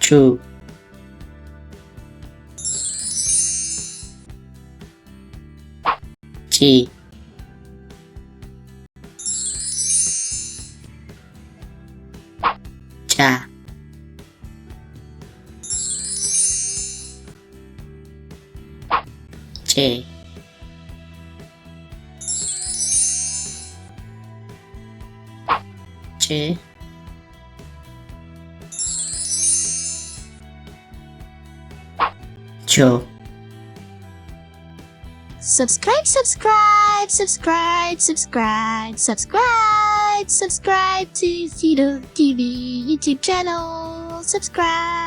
ጩ ጪ ጫ ጬ ጭ ቾ Subscribe to Fidel TV YouTube channel. Subscribe.